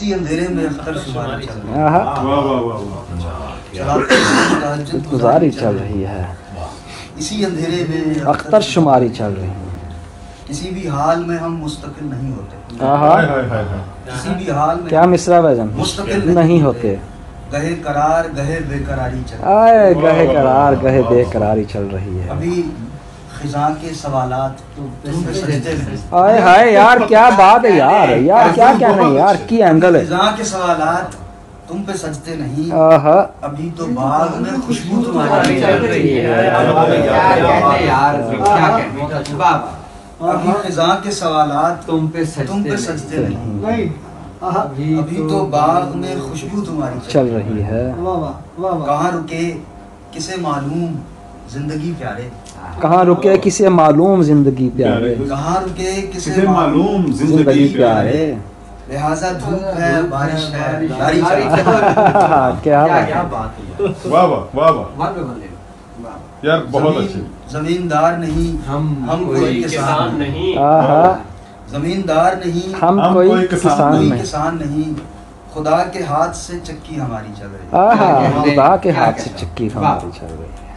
इसी अंधेरे में अख्तर शुमारी चल रही है। गुजारी चल रही है, इसी अंधेरे में अख्तर शुमारी चल रही है। किसी भी हाल में हम मुस्तकिल नहीं होते। किसी भी हाल में क्या मिसरा भाईजान, मुस्तकिल नहीं होते। गहे करार गहे बेकरारी चल रही आए गहे करार गहे बेकरारी चल रही है। अभी खिजा के सवालात तुम पे सजदे में। आए हाय यार क्या बात है यार, यार क्या क्या नहीं यार की एंगल है। खिजा के सवालात तुम पे सजते नहीं, अभी तो बाग में खुशबू तुम्हारी चल रही है। अभी खिजा के सवालात तुम पे सजते नहीं, अभी तो बाग में खुशबू तुम्हारी चल रही है। कहाँ रुके किसे मालूम जिंदगी प्यारे, कहाँ रुके किसे मालूम जिंदगी प्यारे, कहाँ रुके किसे मालूम जिंदगी प्यारे। लिहाजा धूप है बारिश है जारी चल। क्या बात है, वाह वाह वाह वाह यार, बहुत अच्छी। जमींदार नहीं हम कोई किसान नहीं, जमींदार नहीं हम कोई किसान नहीं, खुदा के हाथ से चक्की हमारी चल रही है। खुदा के हाथ से चक्की हमारी चल रही है।